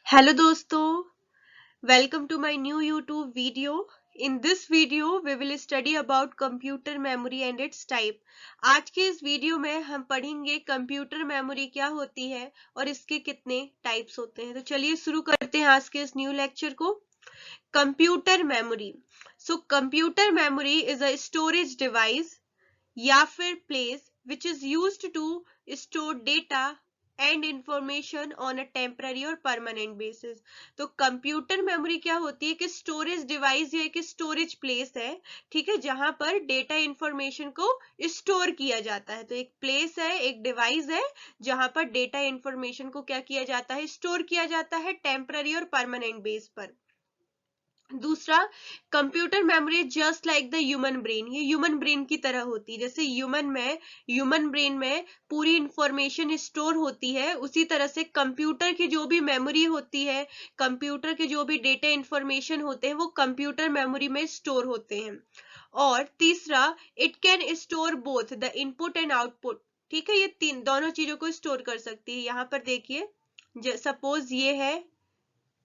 Hello दोस्तों, welcome to my new YouTube video. In this video, we will study about computer memory and its type. आज के इस video में हम पढ़ेंगे कंप्यूटर मेमोरी क्या होती है और इसके कितने टाइप्स होते हैं। तो चलिए शुरू करते हैं आज के इस न्यू लेक्चर को। Computer memory. So computer memory is a storage device या फिर place which is used to store data and information on a temporary और परमानेंट बेसिस। तो कंप्यूटर मेमोरी क्या होती है कि स्टोरेज डिवाइस या एक स्टोरेज प्लेस है, ठीक है, जहां पर डेटा इंफॉर्मेशन को स्टोर किया जाता है। तो एक प्लेस है, एक डिवाइस है जहां पर डेटा इंफॉर्मेशन को क्या किया जाता है, स्टोर किया जाता है टेम्पररी और परमानेंट बेस पर। दूसरा, computer memory just like the human brain, ये ह्यूमन ब्रेन की तरह होती है। जैसे ह्यूमन ब्रेन में पूरी इंफॉर्मेशन स्टोर होती है, उसी तरह से कंप्यूटर की जो भी मेमोरी होती है, कंप्यूटर के जो भी डेटा इंफॉर्मेशन होते हैं वो कंप्यूटर मेमोरी में स्टोर होते हैं। और तीसरा, it can store both the input and output, ठीक है, ये तीन दोनों चीजों को स्टोर कर सकती है। यहाँ पर देखिए, सपोज ये है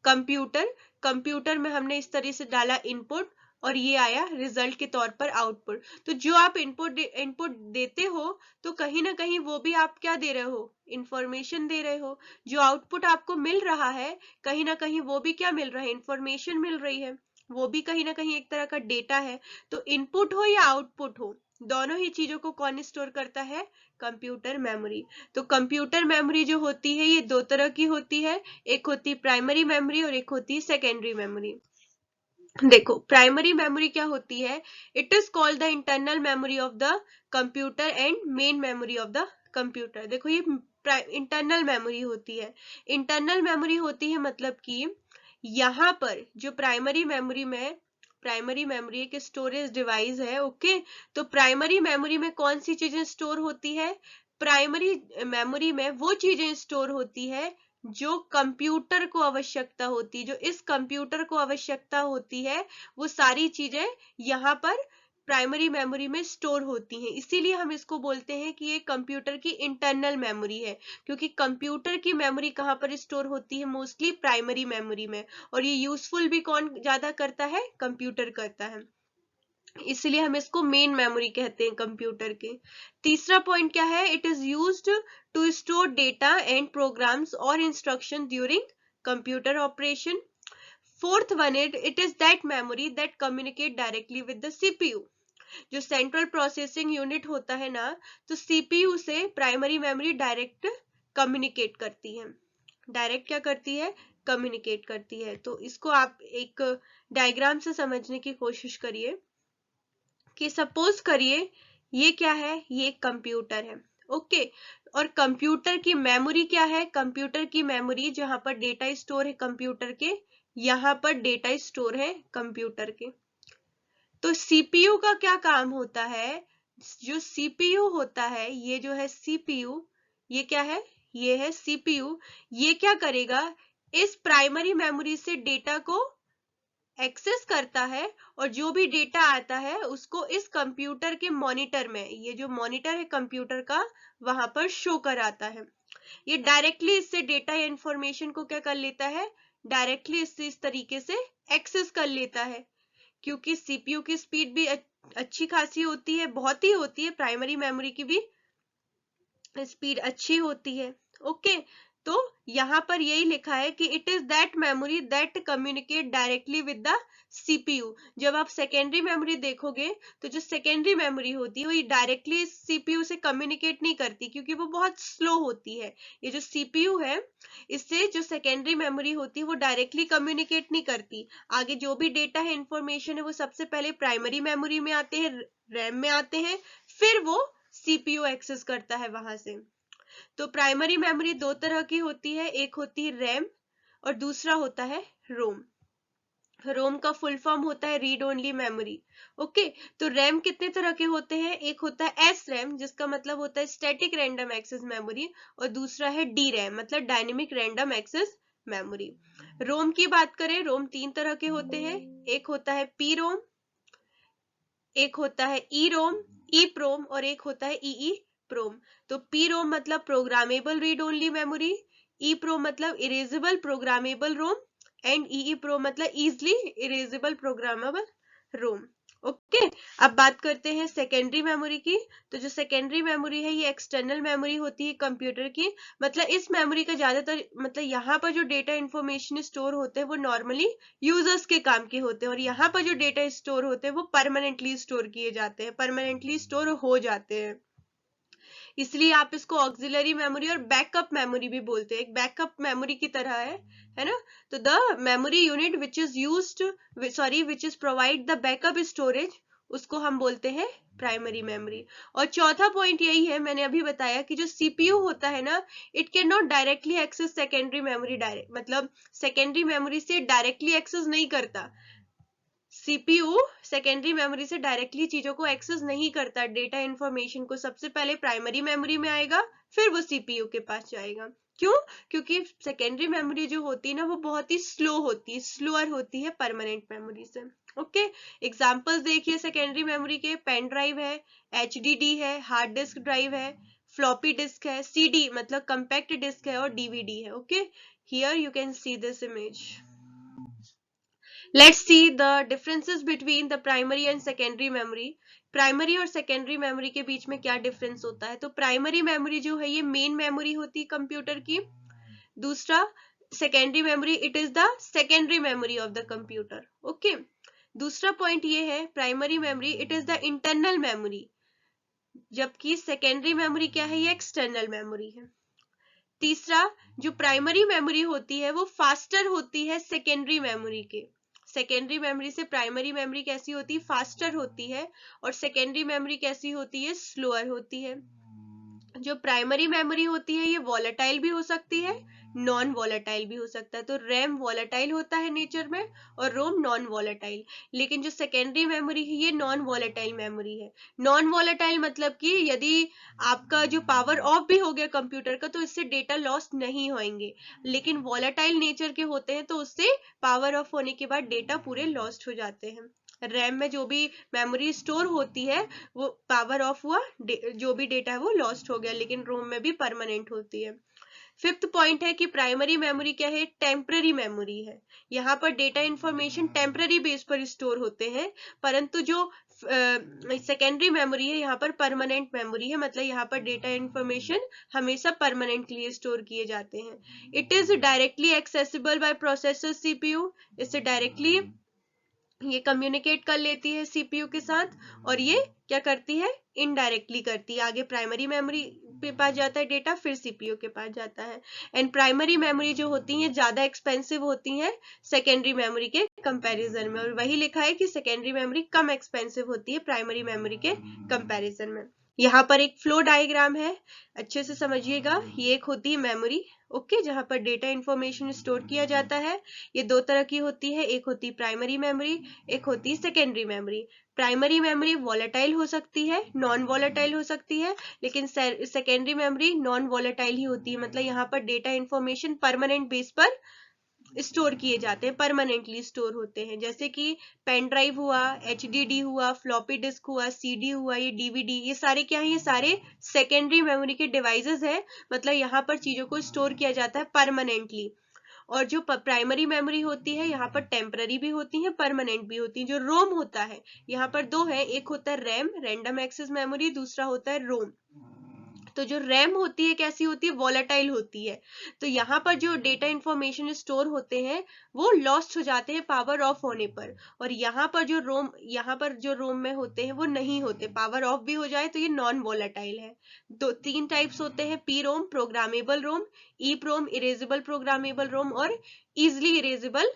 कंप्यूटर, कंप्यूटर में हमने इस तरह से डाला इनपुट और ये आया रिजल्ट के तौर पर आउटपुट। तो जो आप इनपुट देते हो तो कहीं ना कहीं वो भी आप क्या दे रहे हो, इंफॉर्मेशन दे रहे हो। जो आउटपुट आपको मिल रहा है कहीं ना कहीं वो भी क्या मिल रहा है, इंफॉर्मेशन मिल रही है, वो भी कहीं ना कहीं एक तरह का डेटा है। तो इनपुट हो या आउटपुट हो, दोनों ही चीजों को कौन स्टोर करता है, कंप्यूटर मेमोरी। तो कंप्यूटर मेमोरी जो होती है ये दो तरह की होती है, एक होती है प्राइमरी मेमोरी और एक होती है सेकेंडरी मेमोरी। देखो प्राइमरी मेमोरी क्या होती है, it is called the internal memory of the computer and main memory of the computer. देखो ये इंटरनल मेमोरी होती है। इंटरनल मेमोरी होती है मतलब कि यहाँ पर जो प्राइमरी मेमोरी एक स्टोरेज डिवाइस है, ओके। तो प्राइमरी मेमोरी में कौन सी चीजें स्टोर होती है, प्राइमरी मेमोरी में वो चीजें स्टोर होती है जो कंप्यूटर को आवश्यकता होती है, जो इस कंप्यूटर को आवश्यकता होती है, वो सारी चीजें यहाँ पर प्राइमरी मेमोरी में स्टोर होती हैं। इसीलिए हम इसको बोलते हैं कि ये कंप्यूटर की इंटरनल मेमोरी है, क्योंकि कंप्यूटर की मेमोरी कहाँ पर स्टोर होती है, मोस्टली प्राइमरी मेमोरी में। और ये यूजफुल भी कौन ज्यादा करता है, कंप्यूटर करता है, इसलिए हम इसको मेन मेमोरी कहते हैं कंप्यूटर के। तीसरा पॉइंट क्या है, it is used to store data and programs और instruction during computer operation. Fourth one, it is that memory that communicate directly with the CPU. जो सेंट्रल प्रोसेसिंग यूनिट होता है ना, तो सीपीयू से प्राइमरी मेमोरी डायरेक्ट कम्युनिकेट करती है, direct क्या करती है, कम्युनिकेट करती है। तो इसको आप एक डायग्राम से समझने की कोशिश करिए कि सपोज करिए ये क्या है, ये कंप्यूटर है, ओके। और कंप्यूटर की मेमोरी क्या है, कंप्यूटर की मेमोरी जहां पर डेटा स्टोर है कंप्यूटर के, यहाँ पर डेटा स्टोर है कंप्यूटर के। तो सीपीयू का क्या काम होता है, जो सीपीयू होता है, ये जो है सीपीयू, ये क्या है, ये है सीपीयू। ये क्या करेगा, इस प्राइमरी मेमोरी से डेटा को एक्सेस करता है और जो भी डेटा आता है उसको इस कंप्यूटर के मॉनिटर में, ये जो मॉनिटर है कंप्यूटर का, वहां पर शो कराता है। ये डायरेक्टली इससे डेटा या इंफॉर्मेशन को क्या कर लेता है, डायरेक्टली इससे इस तरीके से एक्सेस कर लेता है। क्योंकि सीपीयू की स्पीड भी अच्छी खासी होती है, बहुत ही होती है, प्राइमरी मेमोरी की भी स्पीड अच्छी होती है, ओके। तो यहाँ पर यही लिखा है कि it is that memory that communicate directly with the CPU. जब आप सेकेंडरी मेमोरी देखोगे तो जो सेकेंडरी मेमोरी होती है वो डायरेक्टली सीपीयू से कम्युनिकेट नहीं करती, क्योंकि वो बहुत स्लो होती है। ये जो सीपीयू है, इससे जो सेकेंडरी मेमोरी होती है वो डायरेक्टली कम्युनिकेट नहीं करती। आगे जो भी डेटा है, इंफॉर्मेशन है, वो सबसे पहले प्राइमरी मेमोरी में आते हैं, रैम में आते हैं, फिर वो सीपीयू एक्सेस करता है वहां से। तो प्राइमरी मेमोरी दो तरह की होती है, एक होती है रैम और दूसरा होता है रोम। रोम का फुल फॉर्म होता है रीड ओनली मेमोरी, ओके। तो रैम कितने तरह के होते हैं, एक होता है एस रैम, जिसका मतलब होता है स्टैटिक रैंडम एक्सेस मेमोरी, और दूसरा है डी रैम, मतलब डायनेमिक रैंडम एक्सेस मेमोरी। रोम की बात करें, रोम तीन तरह के होते हैं, एक होता है पी रोम, एक होता है ई रोम, ई प्रोम, और एक होता है ई प्रोम। तो पी रोम मतलब programmable read only memory, EEPROM मतलब erasable programmable Rome, and EEPROM मतलब इजिली इरेजेबल प्रोग्रामेबल रोम। ओके, अब बात करते हैं सेकेंडरी मेमोरी की। तो जो सेकेंडरी मेमोरी है ये एक्सटर्नल मेमोरी होती है कंप्यूटर की। मतलब इस मेमोरी का ज्यादातर मतलब यहाँ पर जो डेटा इंफॉर्मेशन स्टोर होते हैं वो नॉर्मली यूजर्स के काम के होते हैं, और यहाँ पर जो डेटा स्टोर होते हैं वो परमानेंटली स्टोर किए जाते हैं, परमानेंटली स्टोर हो जाते हैं। इसलिए आप इसको ऑक्सिलरी मेमोरी और बैकअप मेमोरी भी बोलते हैं, एक बैकअप मेमोरी की तरह है ना। तो the memory unit which is used which is provide the backup storage, उसको हम बोलते हैं प्राइमरी मेमोरी। और चौथा पॉइंट यही है, मैंने अभी बताया कि जो सीपीयू होता है ना, it can not directly access secondary memory, direct मतलब सेकेंडरी मेमोरी से डायरेक्टली एक्सेस नहीं करता। सीपीयू सेकेंडरी मेमोरी से डायरेक्टली चीजों को एक्सेस नहीं करता, डेटा इंफॉर्मेशन को सबसे पहले प्राइमरी मेमोरी में आएगा, फिर वो सीपीयू के पास जाएगा। क्यों? क्योंकि सेकेंडरी मेमोरी जो होती है ना वो बहुत ही स्लो होती है, स्लोअर होती है परमानेंट मेमोरी से। ओके, एग्जांपल्स देखिए सेकेंडरी मेमोरी के, पेन ड्राइव है, एचडीडी है, हार्ड डिस्क ड्राइव है, फ्लॉपी डिस्क है, सीडी मतलब कंपैक्ट डिस्क है, और डीवीडी है। Okay, here you can see this image. Let's see the differences between the primary and secondary memory. Primary और सेकेंडरी मेमोरी के बीच में क्या डिफरेंस होता है? तो प्राइमरी मेमोरी जो है ये मेन मेमोरी होती है कंप्यूटर की। दूसरा, secondary memory it is the secondary memory of the computer. Okay, दूसरा पॉइंट ये है, primary memory it is the internal memory, जबकि सेकेंडरी मेमोरी क्या है, ये एक्सटर्नल मेमोरी है। तीसरा, जो प्राइमरी मेमोरी होती है वो फास्टर होती है सेकेंडरी मेमोरी के। सेकेंडरी मेमोरी से प्राइमरी मेमोरी कैसी होती है, फास्टर होती है, और सेकेंडरी मेमोरी कैसी होती है, स्लोअर होती है। जो प्राइमरी मेमोरी होती है ये वॉलेटाइल भी हो सकती है, नॉन वॉलेटाइल भी हो सकता है। तो रैम वॉलेटाइल होता है नेचर में, और रोम नॉन वॉलेटाइल। लेकिन जो सेकेंडरी मेमोरी है ये नॉन वॉलेटाइल मेमोरी है। नॉन वॉलेटाइल मतलब कि यदि आपका जो पावर ऑफ भी हो गया कंप्यूटर का तो इससे डेटा लॉस नहीं होंगे, लेकिन वॉलेटाइल नेचर के होते हैं तो उससे पावर ऑफ होने के बाद डेटा पूरे लॉस्ट हो जाते हैं। रैम में जो भी मेमोरी स्टोर होती है वो पावर ऑफ हुआ, जो भी डेटा है वो लॉस्ट हो गया, लेकिन रोम में भी परमानेंट होती है। फिफ्थ पॉइंट है कि प्राइमरी मेमोरी क्या है, टेम्पररी मेमोरी है। यहाँ पर डेटा इंफॉर्मेशन टेम्पररी बेस पर स्टोर होते हैं, परंतु जो सेकेंडरी मेमोरी है यहाँ पर परमानेंट मेमोरी है, मतलब यहाँ पर डेटा इंफॉर्मेशन हमेशा परमानेंटली स्टोर किए जाते हैं। It is directly accessible bye processor CPU, इससे डायरेक्टली ये कम्युनिकेट कर लेती है सीपीयू के साथ, और ये क्या करती है, इनडायरेक्टली करती है। आगे प्राइमरी मेमोरी के पास जाता है डेटा, फिर सीपीयू के पास जाता है। एंड प्राइमरी मेमोरी जो होती है ज्यादा एक्सपेंसिव होती है सेकेंडरी मेमोरी के कंपैरिजन में, और वही लिखा है कि सेकेंडरी मेमोरी कम एक्सपेंसिव होती है प्राइमरी मेमोरी के कंपैरिजन में। यहाँ पर एक फ्लो डायग्राम है, अच्छे से समझिएगा। ये एक होती है मेमोरी, ओके, जहां पर डेटा इंफॉर्मेशन स्टोर किया जाता है। ये दो तरह की होती है, एक होती है प्राइमरी मेमोरी, एक होती है secondary memory. Primary memory volatile हो सकती है, नॉन वॉलेटाइल हो सकती है, लेकिन सेकेंडरी मेमोरी नॉन वॉलेटाइल ही होती है, मतलब यहाँ पर डेटा इंफॉर्मेशन परमानेंट बेस पर स्टोर किए जाते हैं, परमानेंटली स्टोर होते हैं। जैसे कि पेन ड्राइव हुआ, एचडीडी हुआ, फ्लॉपी डिस्क हुआ, सीडी हुआ, ये डीवीडी, ये सारे क्या है, ये सारे सेकेंडरी मेमोरी के डिवाइसेस हैं, मतलब यहाँ पर चीजों को स्टोर किया जाता है परमानेंटली। और जो प्राइमरी मेमोरी होती है यहाँ पर टेम्पररी भी होती है, परमानेंट भी होती है। जो रोम होता है यहाँ पर दो है, एक होता है रैम, रैंडम एक्सेस मेमोरी, दूसरा होता है रोम। तो जो रैम होती है कैसी होती है, वॉलेटाइल होती है। तो यहाँ पर जो डेटा इंफॉर्मेशन स्टोर होते हैं वो लॉस्ट हो जाते हैं पावर ऑफ होने पर, और यहाँ पर जो रोम में होते हैं वो नहीं होते, पावर ऑफ भी हो जाए तो ये नॉन वॉलेटाइल है। दो तीन टाइप्स होते हैं, पी रोम प्रोग्रामेबल रोम, ई प्रोम इरेजेबल प्रोग्रामेबल रोम, और इजिली इरेजेबल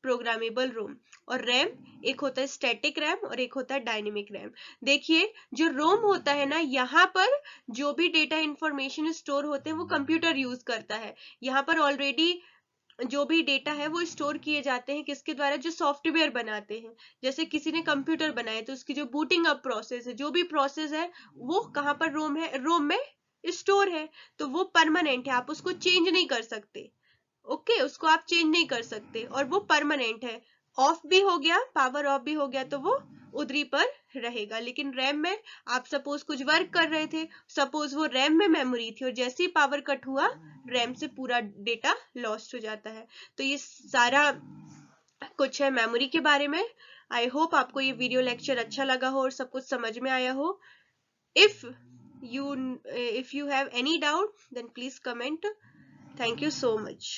प्रोग्रामेबल रोम। और रैम, एक होता है स्टैटिक रैम और एक होता है डायनेमिक रैम। देखिए जो रोम होता है ना, यहाँ पर जो भी डेटा इंफॉर्मेशन स्टोर होते हैं वो कंप्यूटर यूज करता है। यहाँ पर ऑलरेडी जो भी डेटा है वो स्टोर किए जाते हैं किसके द्वारा, जो सॉफ्टवेयर बनाते हैं। जैसे किसी ने कंप्यूटर बनाया तो उसकी जो बूटिंग अप प्रोसेस है, जो भी प्रोसेस है वो कहाँ पर रोम है, रोम में स्टोर है। तो वो परमानेंट है, आप उसको चेंज नहीं कर सकते। ओके, उसको आप चेंज नहीं कर सकते, और वो परमानेंट है। ऑफ भी हो गया, पावर ऑफ भी हो गया तो वो उधरी पर रहेगा। लेकिन रैम में आप सपोज कुछ वर्क कर रहे थे, सपोज वो रैम में मेमोरी थी और जैसे ही पावर कट हुआ रैम से पूरा डेटा लॉस्ट हो जाता है। तो ये सारा कुछ है मेमोरी के बारे में। आई होप आपको ये वीडियो लेक्चर अच्छा लगा हो और सब कुछ समझ में आया हो। If you have any doubt then please comment. Thank you so much.